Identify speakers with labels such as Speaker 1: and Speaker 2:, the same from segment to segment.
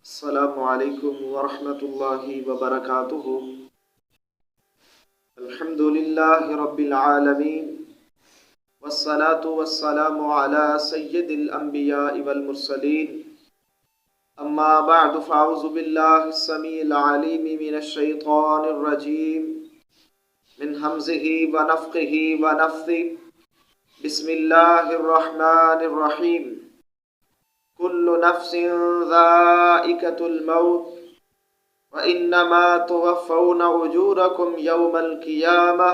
Speaker 1: السلام علیکم ورحمۃ اللہ وبرکاتہ۔ الحمد للہ رب العالمین والصلاة والسلام علی سید الانبیاء والمرسلین، اما بعد فاعوذ باللہ السمیع العلیم من الشیطان الرجیم من ہمزہ ونفخہ ونفثہ۔ بسم اللہ الرحمن الرحیم۔ کل نفس ذائقۃ الموت وإنما توفون أجوركم يوم القيامة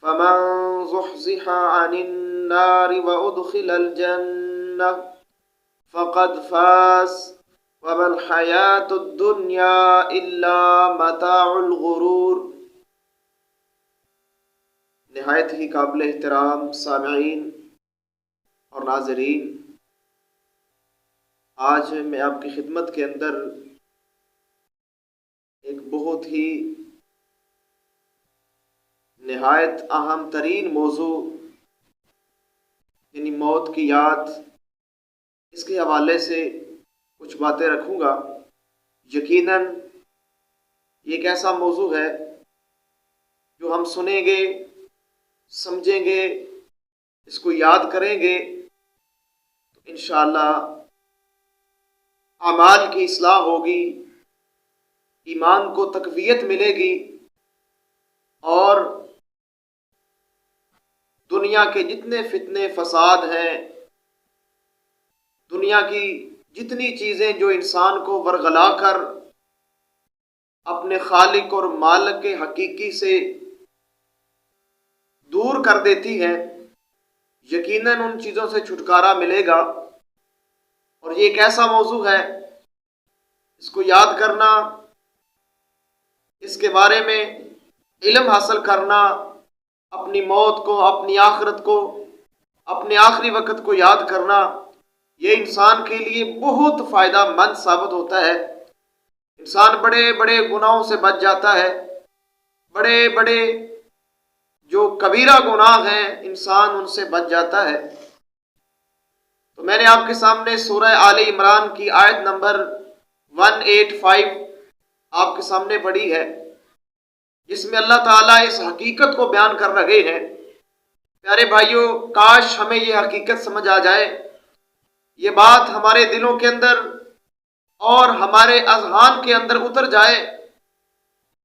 Speaker 1: فمن زحزح عن النار وأدخل الجنة فقد فاز وما الحياة الدنيا إلا متاع الغرور۔ نہایت ہی قابل احترام سامعین اور ناظرین، آج میں آپ کی خدمت کے اندر ایک بہت ہی نہایت اہم ترین موضوع یعنی موت کی یاد، اس کے حوالے سے کچھ باتیں رکھوں گا۔ یقیناً یہ ایک ایسا موضوع ہے جو ہم سنیں گے، سمجھیں گے، اس کو یاد کریں گے تو انشاءاللہ اعمال کی اصلاح ہوگی، ایمان کو تقویت ملے گی، اور دنیا کے جتنے فتنے فساد ہیں، دنیا کی جتنی چیزیں جو انسان کو ورغلا کر اپنے خالق اور مالک کے حقیقی سے دور کر دیتی ہیں، یقیناً ان چیزوں سے چھٹکارا ملے گا۔ اور یہ ایک ایسا موضوع ہے، اس کو یاد کرنا، اس کے بارے میں علم حاصل کرنا، اپنی موت کو، اپنی آخرت کو، اپنے آخری وقت کو یاد کرنا، یہ انسان کے لیے بہت فائدہ مند ثابت ہوتا ہے۔ انسان بڑے بڑے گناہوں سے بچ جاتا ہے، بڑے بڑے جو کبیرہ گناہ ہیں انسان ان سے بچ جاتا ہے۔ تو میں نے آپ کے سامنے سورہ آل عمران کی آیت نمبر 185 آپ کے سامنے پڑھی ہے، جس میں اللہ تعالیٰ اس حقیقت کو بیان کر رہے ہیں۔ پیارے بھائیوں، کاش ہمیں یہ حقیقت سمجھ آ جائے، یہ بات ہمارے دلوں کے اندر اور ہمارے اذہان کے اندر اتر جائے،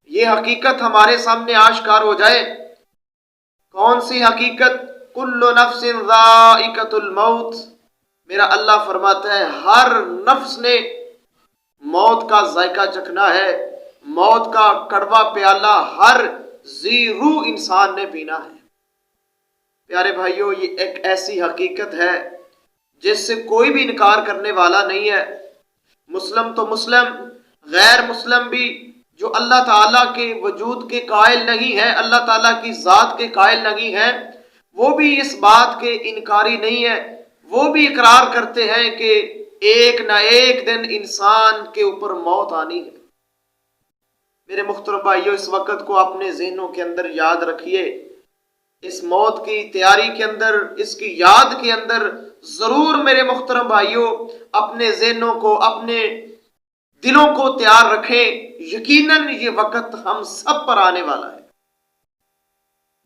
Speaker 1: یہ حقیقت ہمارے سامنے آشکار ہو جائے۔ کون سی حقیقت؟ کل نفس ذائقۃ الموت۔ میرا اللہ فرماتا ہے ہر نفس نے موت کا ذائقہ چکھنا ہے، موت کا کڑوا پیالہ ہر ذی روح انسان نے پینا ہے۔ پیارے بھائیوں، یہ ایک ایسی حقیقت ہے جس سے کوئی بھی انکار کرنے والا نہیں ہے۔ مسلم تو مسلم، غیر مسلم بھی جو اللہ تعالیٰ کے وجود کے قائل نہیں ہے، اللہ تعالیٰ کی ذات کے قائل نہیں ہے، وہ بھی اس بات کے انکاری نہیں ہے۔ وہ بھی اقرار کرتے ہیں کہ ایک نہ ایک دن انسان کے اوپر موت آنی ہے۔ میرے محترم بھائیوں، اس وقت کو اپنے ذہنوں کے اندر یاد رکھیے، اس موت کی تیاری کے اندر، اس کی یاد کے اندر ضرور میرے محترم بھائیوں اپنے ذہنوں کو، اپنے دلوں کو تیار رکھیں۔ یقیناً یہ وقت ہم سب پر آنے والا ہے۔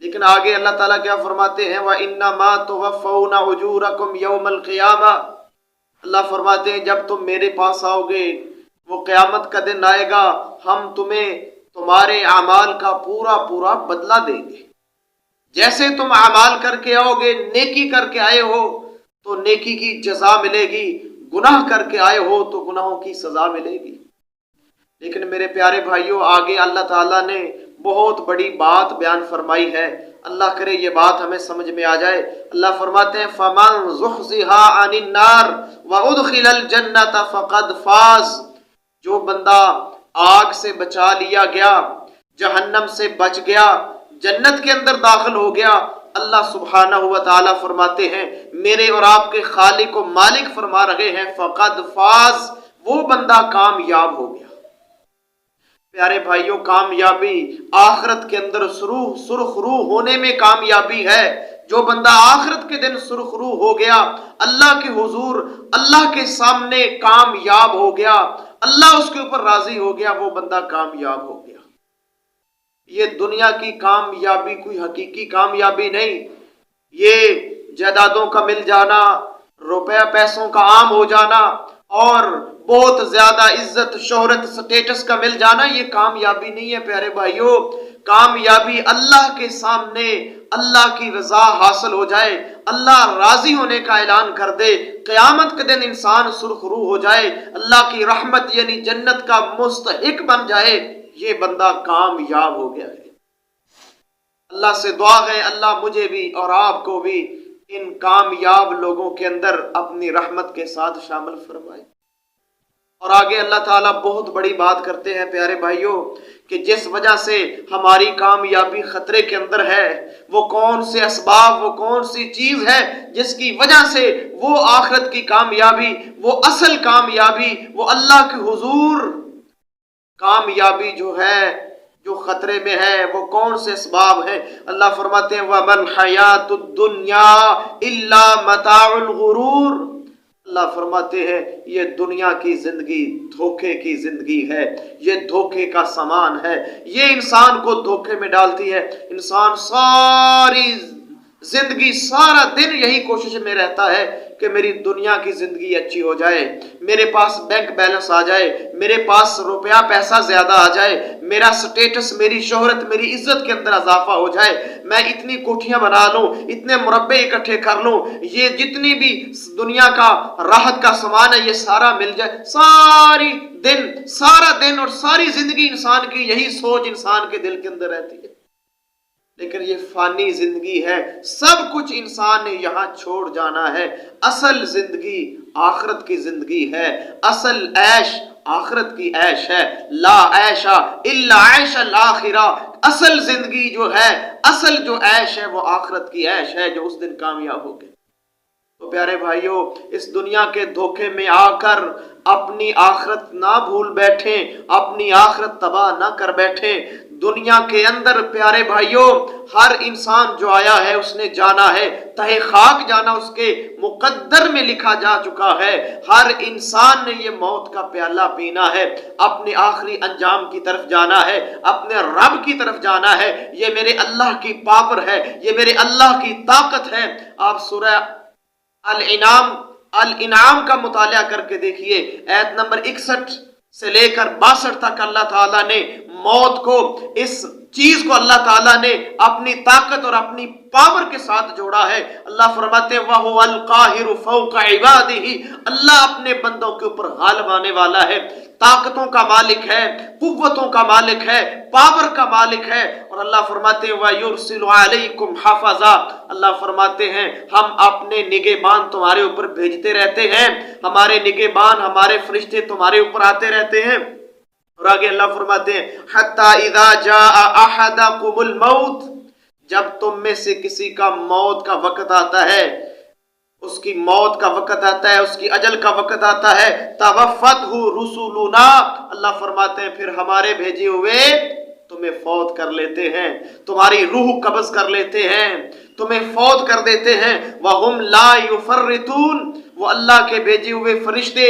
Speaker 1: لیکن آگے اللہ تعالیٰ کیا فرماتے ہیں؟ وَإِنَّمَا تُوَفَّوْنَ أُجُورَكُمْ يَوْمَ الْقِيَامَةِ۔ اللہ فرماتے ہیں جب تم میرے پاس آؤ گے، وہ قیامت کا دن آئے گا، ہم تمہیں تمہارے اعمال کا پورا پورا بدلہ دیں گے۔ جیسے تم اعمال کر کے آؤ گے، نیکی کر کے آئے ہو تو نیکی کی جزا ملے گی، گناہ کر کے آئے ہو تو گناہوں کی سزا ملے گی۔ لیکن میرے پیارے بھائیوں، آگے اللہ تعالیٰ نے بہت بڑی بات بیان فرمائی ہے۔ اللہ کرے یہ بات ہمیں سمجھ میں آ جائے۔ اللہ فرماتے ہیں فَمَنْ زُحْزِحَ عَنِ النَّارِ وَأُدْخِلَ الْجَنَّةَ فَقَدْ فَازَ۔ جو بندہ آگ سے بچا لیا گیا، جہنم سے بچ گیا، جنت کے اندر داخل ہو گیا، اللہ سبحانہ و تعالیٰ فرماتے ہیں، میرے اور آپ کے خالق و مالک فرما رہے ہیں فَقَدْ فَازَ، وہ بندہ کامیاب ہو گیا۔ پیارے بھائیوں، کامیابی آخرت کے اندر سرخ روح ہونے میں کامیابی ہے۔ جو بندہ آخرت کے دن سرخرو ہو گیا، اللہ کے حضور اللہ کے سامنے کامیاب ہو گیا، اللہ اس کے اوپر راضی ہو گیا، وہ بندہ کامیاب ہو گیا۔ یہ دنیا کی کامیابی کوئی حقیقی کامیابی نہیں، یہ جائیدادوں کا مل جانا، روپیہ پیسوں کا عام ہو جانا اور بہت زیادہ عزت شہرت سٹیٹس کا مل جانا، یہ کامیابی نہیں ہے پیارے بھائیوں۔ کامیابی اللہ کے سامنے اللہ کی رضا حاصل ہو جائے، اللہ راضی ہونے کا اعلان کر دے، قیامت کے دن انسان سرخرو ہو جائے، اللہ کی رحمت یعنی جنت کا مستحق بن جائے، یہ بندہ کامیاب ہو گیا ہے۔ اللہ سے دعا ہے اللہ مجھے بھی اور آپ کو بھی ان کامیاب لوگوں کے اندر اپنی رحمت کے ساتھ شامل فرمائے۔ اور آگے اللہ تعالیٰ بہت بڑی بات کرتے ہیں پیارے بھائیوں کہ جس وجہ سے ہماری کامیابی خطرے کے اندر ہے، وہ کون سے اسباب، وہ کون سی چیز ہے جس کی وجہ سے وہ آخرت کی کامیابی، وہ اصل کامیابی، وہ اللہ کے حضور کامیابی جو ہے، جو خطرے میں ہے، وہ کون سے اسباب ہیں؟ اللہ فرماتے ہیں وَمَا الْحَيَاةُ الدُّنْيَا إِلَّا مَتَاعُ الْغُرُورِ۔ اللہ فرماتے ہیں یہ دنیا کی زندگی دھوکے کی زندگی ہے، یہ دھوکے کا سامان ہے، یہ انسان کو دھوکے میں ڈالتی ہے۔ انسان ساری زندگی سارا دن یہی کوشش میں رہتا ہے کہ میری دنیا کی زندگی اچھی ہو جائے، میرے پاس بینک بیلنس آ جائے، میرے پاس روپیہ پیسہ زیادہ آ جائے، میرا سٹیٹس، میری شہرت، میری عزت کے اندر اضافہ ہو جائے، میں اتنی کوٹھیاں بنا لوں، اتنے مربع اکٹھے کر لوں، یہ جتنی بھی دنیا کا راحت کا سامان ہے یہ سارا مل جائے۔ سارا دن اور ساری زندگی انسان کی یہی سوچ انسان کے دل کے اندر رہتی ہے۔ لیکن یہ فانی زندگی ہے، سب کچھ انسان نے یہاں چھوڑ جانا ہے۔ اصل زندگی آخرت کی زندگی ہے، اصل عیش آخرت کی عیش ہے۔ لا عیش الا عیش الاخرہ، اصل زندگی جو ہے، اصل جو عیش ہے وہ آخرت کی عیش ہے جو اس دن کامیاب ہو گئے۔ تو پیارے بھائیوں، اس دنیا کے دھوکے میں آ کر اپنی آخرت نہ بھول بیٹھیں، اپنی آخرت تباہ نہ کر بیٹھیں۔ دنیا کے اندر پیارے بھائیوں ہر انسان جو آیا ہے اس نے جانا ہے، تہہ خاک جانا اس کے مقدر میں لکھا جا چکا ہے۔ ہر انسان نے یہ موت کا پیالہ پینا ہے، اپنے آخری انجام کی طرف جانا ہے، اپنے رب کی طرف جانا ہے۔ یہ میرے اللہ کی پاور ہے، یہ میرے اللہ کی طاقت ہے۔ آپ سورہ الانعام کا مطالعہ کر کے دیکھیے، آیت نمبر 61 سے لے کر 62 تک اللہ تعالیٰ نے موت کو، اس چیز کو اللہ تعالیٰ نے اپنی طاقت اور اپنی پاور کے ساتھ جوڑا ہے۔ اللہ فرماتے ہیں وَهُوَ الْقَاهِرُ فَوْقَ عِبَادِهِ، اللہ اپنے بندوں کے اوپر غالب آنے والا ہے، طاقتوں کا مالک ہے، قوتوں کا مالک ہے، پاور کا مالک ہے۔ اور اللہ فرماتے ہیں وَيُرْسِلُ عَلَيْكُمْ حَفَظًا، اللہ فرماتے ہیں ہم اپنے نگہبان تمہارے اوپر بھیجتے رہتے ہیں، ہمارے نگہبان، ہمارے فرشتے تمہارے اوپر آتے رہتے ہیں۔ اور آگے اللہ فرماتے ہیں حَتَّى إِذَا جَاءَ أَحَدَكُمُ الْمَوْتُ، جب تم میں سے کسی کا موت کا وقت آتا ہے، اس کی موت کا وقت آتا ہے، اس کی اجل کا وقت آتا ہے، تَوَفَّتْهُ رُسُلُنَا، اللہ فرماتے ہیں پھر ہمارے بھیجے ہوئے تمہیں فوت کر لیتے ہیں، تمہاری روح قبض کر لیتے ہیں، تمہیں فوت کر دیتے ہیں۔ وَهُمْ لَا يُفَرِّطُونَ، وہ اللہ کے بھیجے ہوئے فرشتے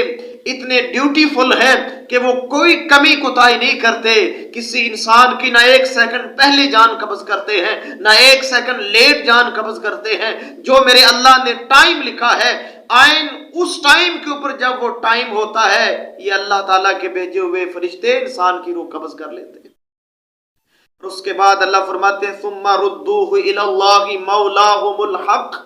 Speaker 1: اتنے ڈیوٹی فل ہیں کہ وہ کوئی کمی کوتاہی نہیں کرتے، کسی انسان کی نہ ایک سیکنڈ پہلے جان قبض کرتے ہیں، نہ ایک سیکنڈ لیٹ جان قبض کرتے ہیں۔ جو میرے اللہ نے ٹائم لکھا ہے، آئین اس ٹائم کے اوپر جب وہ ٹائم ہوتا ہے، یہ اللہ تعالیٰ کے بھیجے ہوئے فرشتے انسان کی روح قبض کر لیتے ہیں۔ اور اس کے بعد اللہ فرماتے ہیں ثُمَّ رُدُّوهُ إِلَى اللَّهِ مَوْلَاهُمُ الْحَقِّ،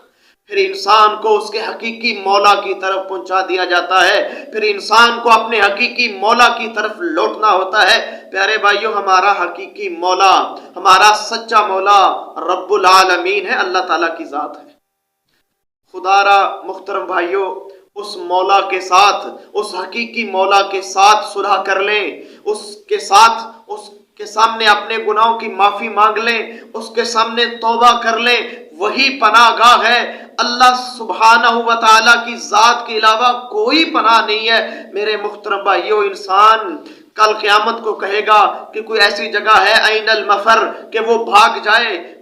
Speaker 1: پھر انسان کو اس کے حقیقی مولا کی طرف پہنچا دیا جاتا ہے، پھر انسان کو اپنے حقیقی مولا کی طرف لوٹنا ہوتا ہے۔ پیارے بھائیوں ہمارا حقیقی مولا، ہمارا سچا مولا رب العالمین ہے، اللہ تعالیٰ کی ذات ہے۔ خدا را محترم بھائیوں، اس مولا کے ساتھ، اس حقیقی مولا کے ساتھ صلح کر لیں، اس کے سامنے اپنے گناہوں کی معافی مانگ لیں، اس کے سامنے توبہ کر لیں، وہی پناہ گاہ ہے۔ اللہ سبحانہ و تعالیٰ کی ذات کے علاوہ کوئی پناہ نہیں ہے۔ میرے محترم بھائیوں، انسان کل قیامت کو کہے گا کہ کوئی ایسی جگہ ہے این المفر کہ وہ بھاگ جائے،